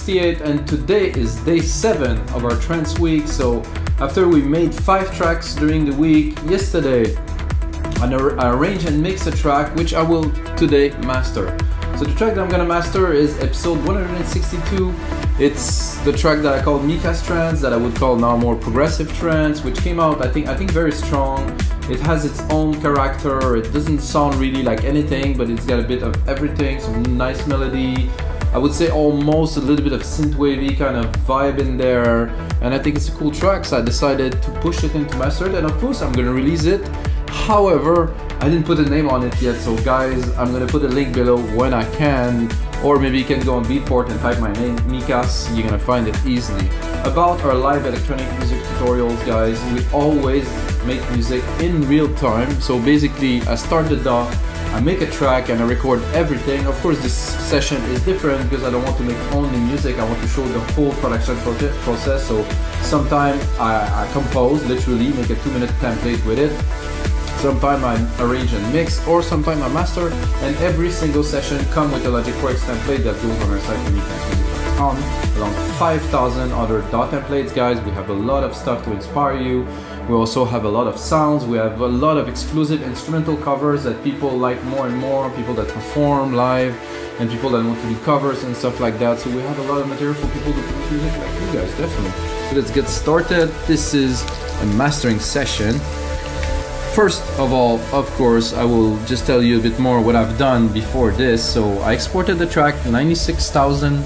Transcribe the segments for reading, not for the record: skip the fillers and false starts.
L316 and today is day 7 of our trance week. So after we made 5 tracks during the week, yesterday I arranged and mixed a track which I will today master. So the track that I'm gonna master is episode 162. It's the track that I call Mika's Trance, that I would call now more progressive trance, which came out I think very strong. It has its own character. It doesn't sound really like anything, but it's got a bit of everything, some nice melody. I would say almost a little bit of synthwavy kind of vibe in there, and I think it's a cool track, so I decided to push it into master it, and of course I'm gonna release it. However, I didn't put a name on it yet, so guys, I'm gonna put a link below when I can, or maybe you can go on Beatport and type my name, Mikas, you're gonna find it easily. About our live electronic music tutorials, guys, we always make music in real time. So basically, I start the DAW, I make a track, and I record everything. Of course, this session is different because I don't want to make only music, I want to show the whole production process. So sometimes I compose, literally make a 2-minute template with it. Sometimes I arrange and mix, or sometimes I master, and every single session comes with a Logic Pro X template that goes on our site uniquemusic.com, along 5,000 other DAW templates, guys. We have a lot of stuff to inspire you. We also have a lot of sounds. We have a lot of exclusive instrumental covers that people like more and more, people that perform live, and people that want to do covers and stuff like that. So we have a lot of material for people to produce music like you guys, definitely. So let's get started. This is a mastering session. First of all, of course, I will just tell you a bit more what I've done before this. So I exported the track 96,000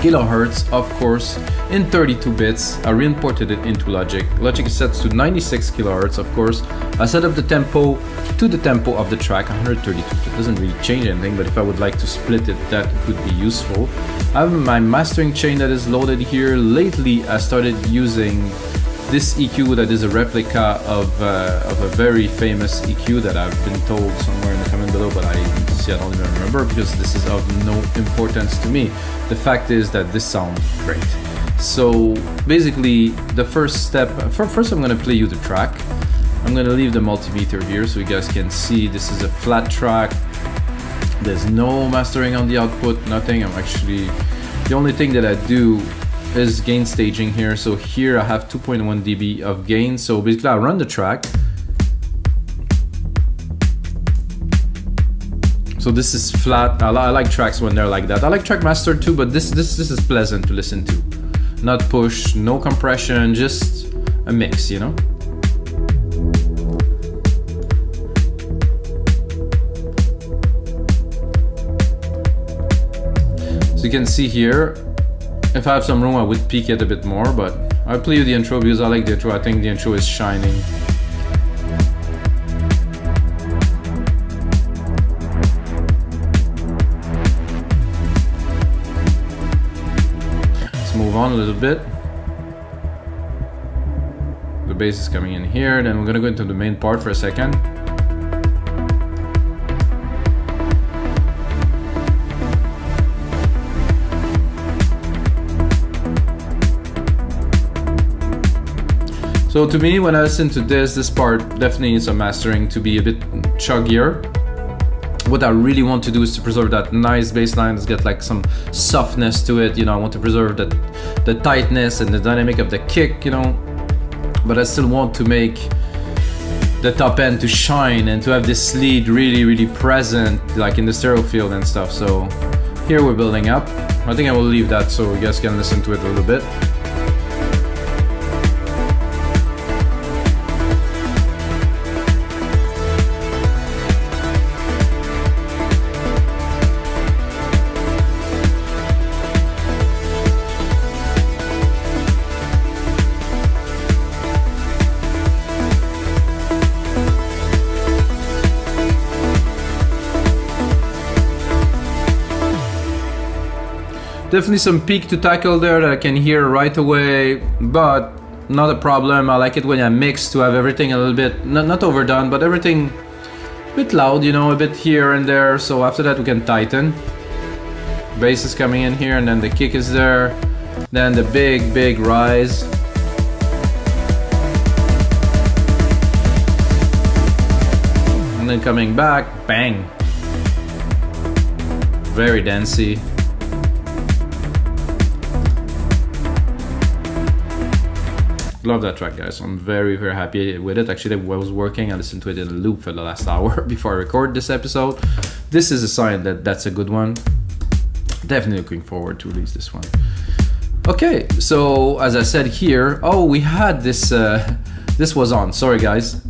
kilohertz, of course, in 32 bits. I re-imported it into Logic. Logic is set to 96 kilohertz, of course. I set up the tempo to the tempo of the track, 132. It doesn't really change anything, but if I would like to split it, that could be useful. I have my mastering chain that is loaded here. Lately, I started using this EQ that is a replica of a very famous EQ that I've been told somewhere in the comment below, but I don't even remember because this is of no importance to me. The fact is that this sounds great. So basically, the first step, first I'm gonna play you the track. I'm gonna leave the multimeter here so you guys can see this is a flat track. There's no mastering on the output, nothing. The only thing that I do is gain staging here. So here I have 2.1 dB of gain. So basically I run the track. So this is flat. I like tracks when they're like that. I like track master too, but this is pleasant to listen to. Not push, no compression, just a mix, you know? So you can see here, if I have some room, I would peak it a bit more, but I'll play you the intro because I like the intro. I think the intro is shining. Let's move on a little bit. The bass is coming in here, then we're gonna go into the main part for a second. So to me, when I listen to this part definitely needs some mastering to be a bit chuggier. What I really want to do is to preserve that nice bass line that's got like some softness to it. You know, I want to preserve the tightness and the dynamic of the kick, you know. But I still want to make the top end to shine and to have this lead really, really present, like in the stereo field and stuff. So here we're building up. I think I will leave that so you guys can listen to it a little bit. Definitely some peak to tackle there that I can hear right away, but not a problem. I like it when I mix to have everything a little bit, not overdone, but everything a bit loud, you know, a bit here and there. So after that we can tighten. Bass is coming in here and then the kick is there. Then the big rise. And then coming back, bang. Very dancey. Love that track, guys. I'm very, very happy with it. Actually, I was working, I listened to it in a loop for the last hour before I record this episode. This is a sign that that's a good one. Definitely looking forward to release this one. Okay, so as I said here, oh, we had this, this was on, sorry guys.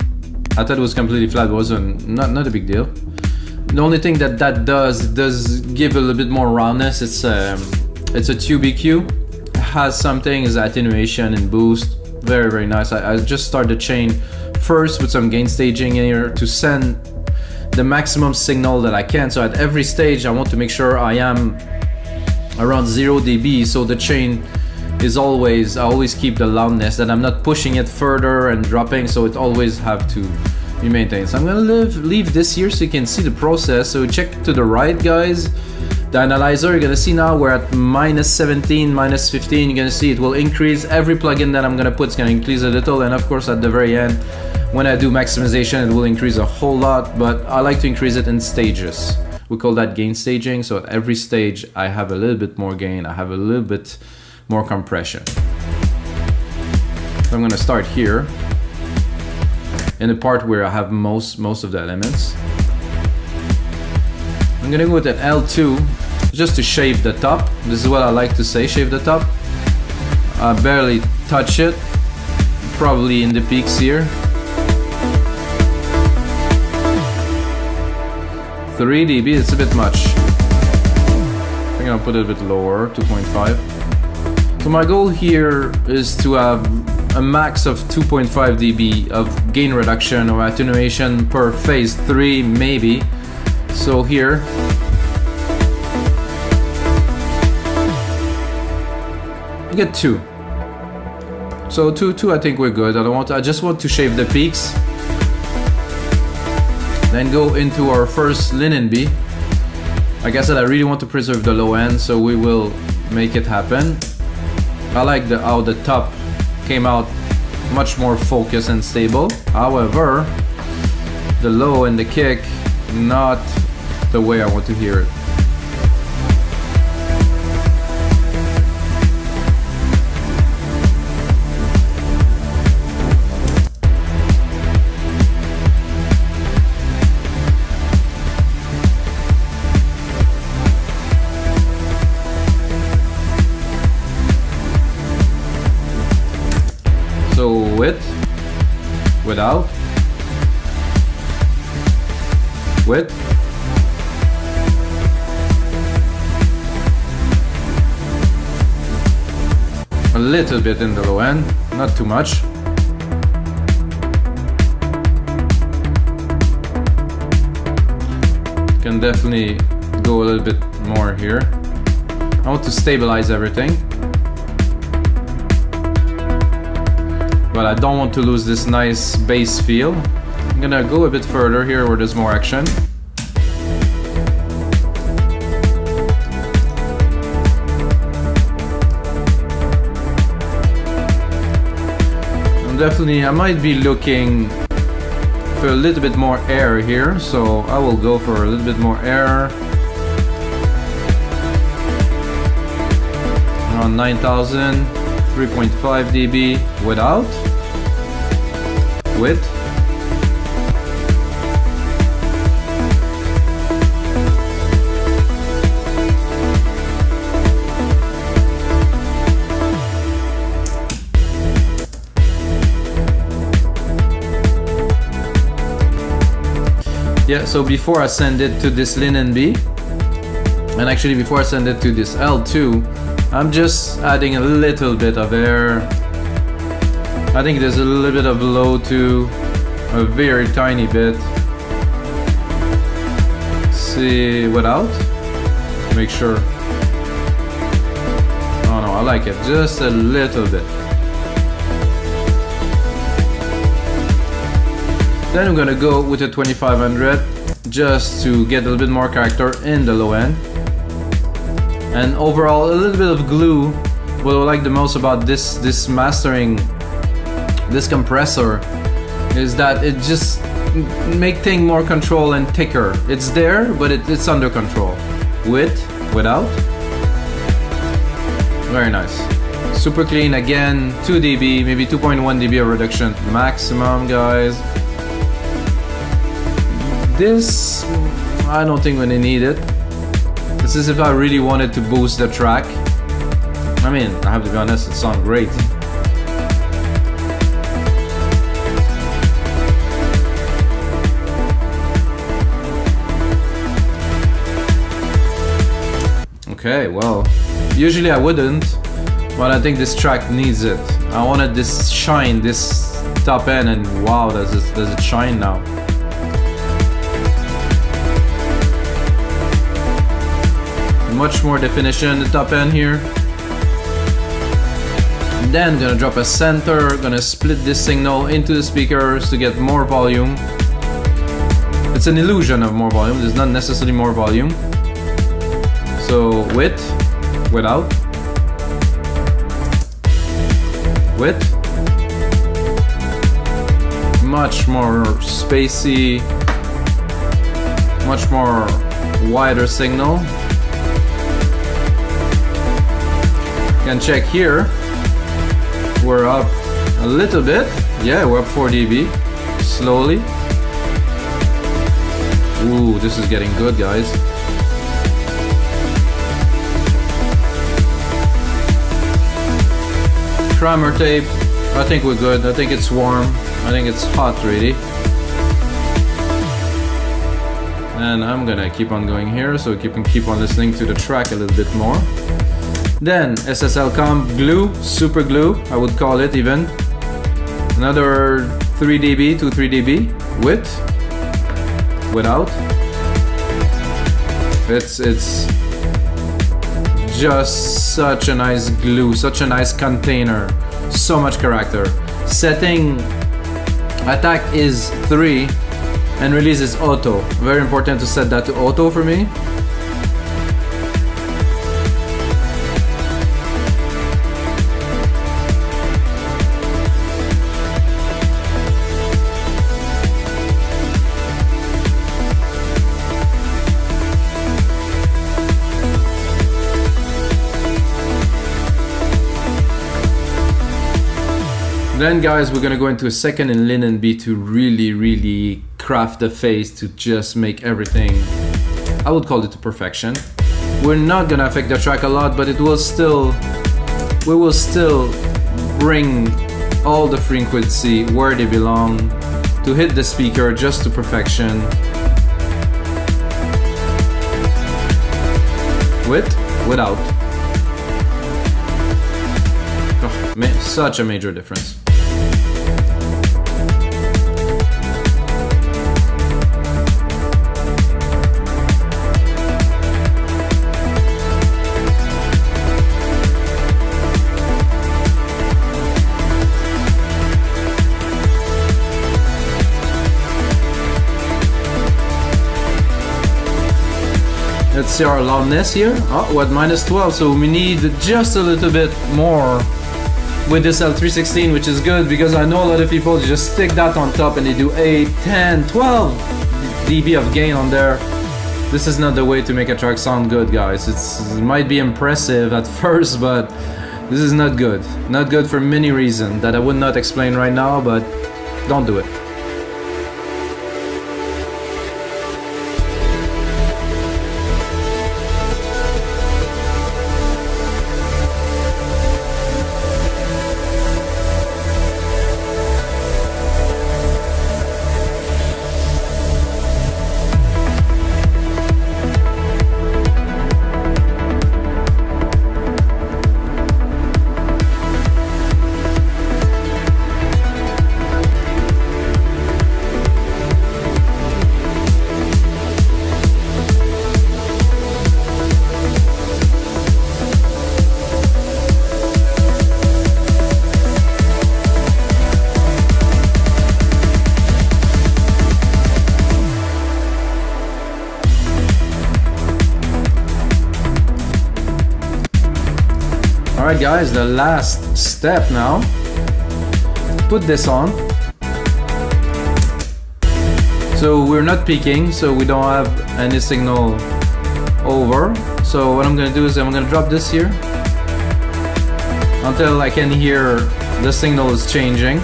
I thought it was completely flat, it wasn't, not a big deal. The only thing that does give a little bit more roundness. It's a tube EQ. It has some things, attenuation and boost. Very, very nice. I just started the chain first with some gain staging in here to send the maximum signal that I can. So at every stage, I want to make sure I am around 0 dB. So the chain is always, I always keep the loudness, that I'm not pushing it further and dropping. So it always have to be maintained. So I'm gonna leave this here so you can see the process. So check to the right, guys. The analyzer, you're gonna see now we're at -17, -15. You're gonna see it will increase. Every plugin that I'm gonna put is gonna increase a little, and of course at the very end, when I do maximization, it will increase a whole lot, but I like to increase it in stages. We call that gain staging. So at every stage, I have a little bit more gain, I have a little bit more compression. So I'm gonna start here in the part where I have most of the elements. I'm gonna go with an L2 just to shave the top. This is what I like to say, shave the top. I barely touch it, probably in the peaks here. 3 dB, it's a bit much. I think I'll put it a bit lower, 2.5. So my goal here is to have a max of 2.5 dB of gain reduction or attenuation per phase 3 maybe. So here, you get 2. So 2 I think we're good. I just want to shave the peaks. Then go into our first LINMB. Like I said, I really want to preserve the low end, so we will make it happen. I like how the top came out much more focused and stable. However, the low and the kick, not the way I want to hear it. So with, without, with, a little bit in the low end, not too much. Can definitely go a little bit more here. I want to stabilize everything, but I don't want to lose this nice bass feel. I'm gonna go a bit further here where there's more action. Definitely, I might be looking for a little bit more air here, so I will go for a little bit more air. Around 9000, 3.5 dB without, with. Yeah, so before I send it to this LINMB, and actually before I send it to this L2, I'm just adding a little bit of air. I think there's a little bit of low too, a very tiny bit. See, without, make sure. Oh no, I like it, just a little bit. Then I'm gonna go with a 2500 just to get a little bit more character in the low end. And overall, a little bit of glue. What I like the most about this mastering, this compressor, is that it just make things more control and thicker. It's there, but it's under control. With, without. Very nice. Super clean again, 2 dB, maybe 2.1 dB of reduction maximum, guys. This, I don't think we need it. This is if I really wanted to boost the track. I mean, I have to be honest, it sounds great. Okay, well, usually I wouldn't, but I think this track needs it. I wanted this shine, this top end, and wow, does it shine now. Much more definition in the top end here. Then gonna drop a center, gonna split this signal into the speakers to get more volume. It's an illusion of more volume, there's not necessarily more volume. So with, without, with, much more spacey, much more wider signal. You can check here, we're up a little bit, yeah, we're up 4 dB, slowly. Ooh, this is getting good, guys. Primer tape, I think we're good. I think it's warm. I think it's hot really. And I'm gonna keep on going here so we can keep on listening to the track a little bit more. Then SSL comp glue, super glue, I would call it even. Another 3 dB to 3 dB with, without. It's just such a nice glue, such a nice container, so much character. Setting attack is 3 and release is auto. Very important to set that to auto for me. Then guys, we're gonna go into a second in LINMB to really craft the phase to just make everything, I would call it to perfection. We're not gonna affect the track a lot, but we will still bring all the frequency where they belong to hit the speaker just to perfection. With, without. Oh, such a major difference. Let's see our loudness here. Oh, what, -12, so we need just a little bit more with this L316, which is good because I know a lot of people just stick that on top and they do 8, 10, 12 dB of gain on there. This is not the way to make a track sound good, guys. It might be impressive at first, but this is not good. Not good for many reasons that I would not explain right now, but don't do it. Alright guys, the last step now. Put this on. So we're not peaking, so we don't have any signal over. So what I'm gonna do is I'm gonna drop this here. until I can hear the signal is changing.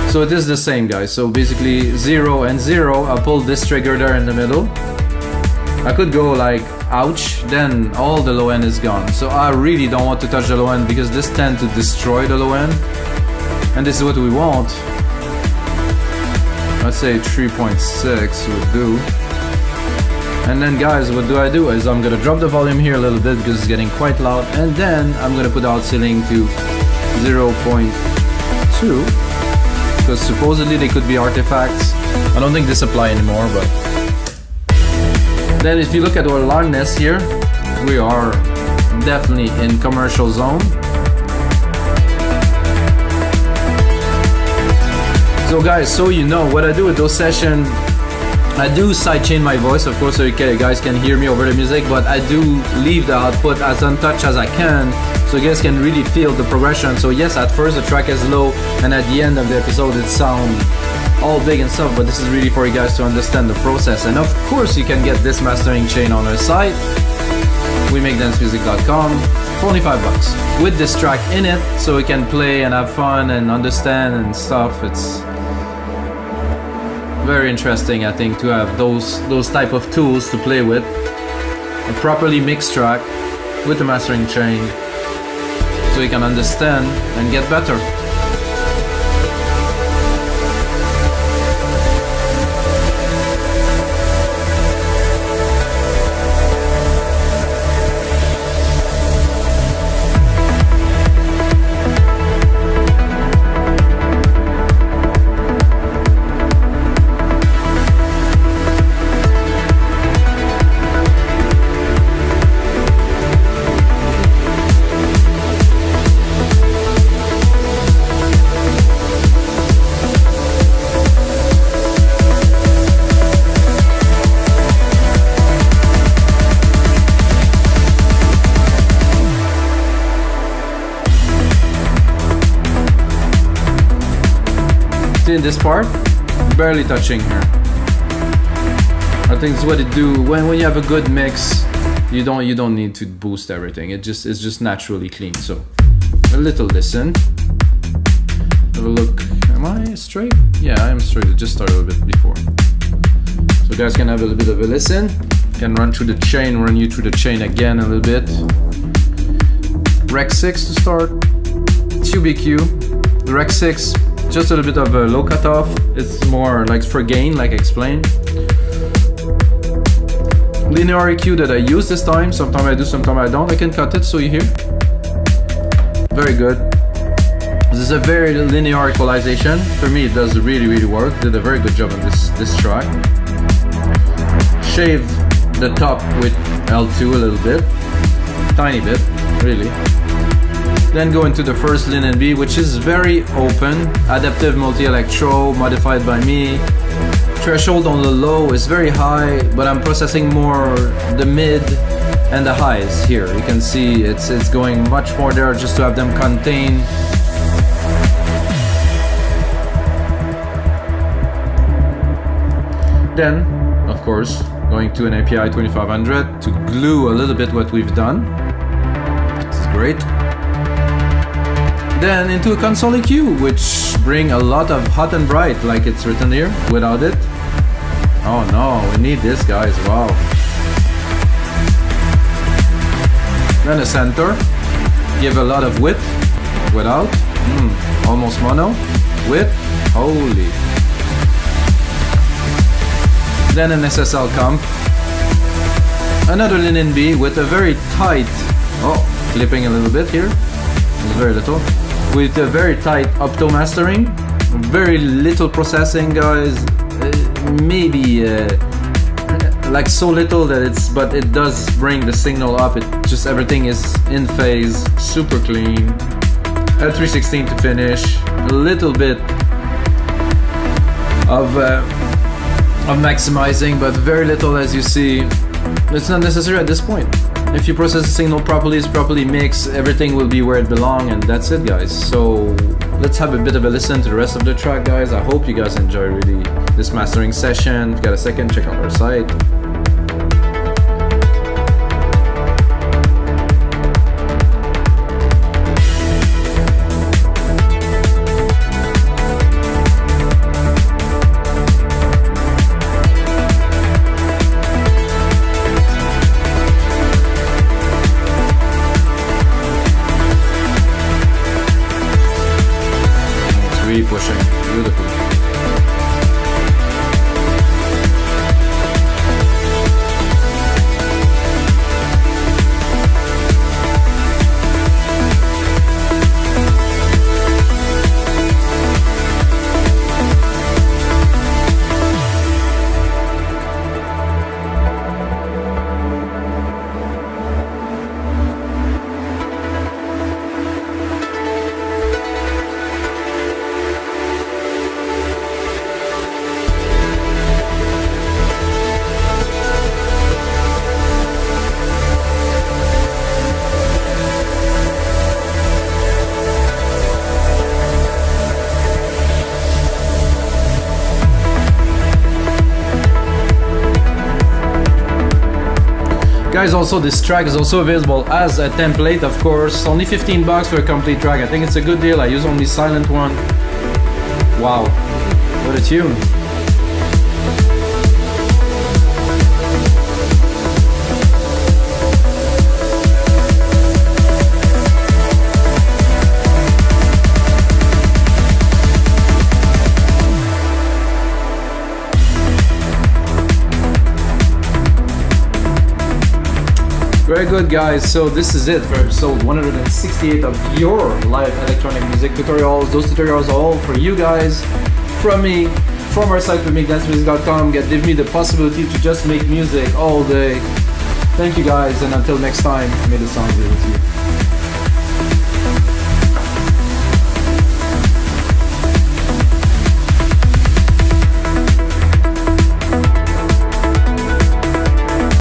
So it is the same, guys. So basically 0 and 0, I pull this trigger there in the middle. I could go like ouch, then all the low end is gone. So I really don't want to touch the low end because this tends to destroy the low end. And this is what we want. Let's say 3.6 would do. And then guys, what do? Is I'm gonna drop the volume here a little bit because it's getting quite loud, and then I'm gonna put the out ceiling to 0.2 because supposedly they could be artifacts. I don't think this apply anymore, but then if you look at our loudness here, we are definitely in commercial zone. So guys, so you know what I do with those sessions, I do sidechain my voice, of course, so you guys can hear me over the music, but I do leave the output as untouched as I can, so you guys can really feel the progression. So yes, at first the track is low, and at the end of the episode it sounds all big and stuff, but this is really for you guys to understand the process. And of course you can get this mastering chain on our site, WeMakeDanceMusic.com, for only $5 with this track in it, so we can play and have fun and understand and stuff. It's very interesting, I think, to have those type of tools to play with. A properly mixed track with the mastering chain, so you can understand and get better. In this part, barely touching here. I think it's what it do when you have a good mix. You don't need to boost everything. It's just naturally clean. So a little listen. Have a look. Am I straight? Yeah, I am straight. It just started a little bit before. So you guys can have a little bit of a listen. Can run through the chain, run you through the chain again a little bit. Rec 6 to start. QBQ. The Rec 6. Just a little bit of a low cutoff. It's more like for gain, like I explained. Linear EQ that I use this time. Sometimes I do, sometimes I don't. I can cut it so you hear. Very good. This is a very linear equalization. For me, it does really work. Did a very good job on this track. Shave the top with L2 a little bit. Tiny bit, really. Then go into the first LINMB, which is very open, adaptive multi-electro, modified by me. Threshold on the low is very high, but I'm processing more the mid and the highs here. You can see it's going much more there just to have them contained. Then, of course, going to an API 2500 to glue a little bit what we've done. This is great. Then into a console EQ, which bring a lot of hot and bright, like it's written here. Without it, oh no, we need this, guys. Wow. Then a center, give a lot of width. Without, almost mono. Width, holy. Then an SSL comp. Another LINMB with a very tight, clipping a little bit here. It's very little. With a very tight opto mastering, very little processing, guys. Maybe like so little that but it does bring the signal up. It just everything is in phase, super clean. L316 to finish. A little bit of maximizing, but very little, as you see. It's not necessary at this point. If you process the signal properly, it's properly mixed, everything will be where it belongs, and that's it, guys. So let's have a bit of a listen to the rest of the track, guys. I hope you guys enjoy really this mastering session. If you got a second, check out our site. Really pushing. Beautiful. Guys, also this track is also available as a template, of course. Only $15 for a complete track. I think it's a good deal. I use only silent one. Wow, what a tune. Very good, guys. So this is it for episode 168 of your live electronic music tutorials. Those tutorials are all for you guys, from me, from our site, makedancemusic.com. Give me the possibility to just make music all day. Thank you, guys, and until next time, may the sound be with you.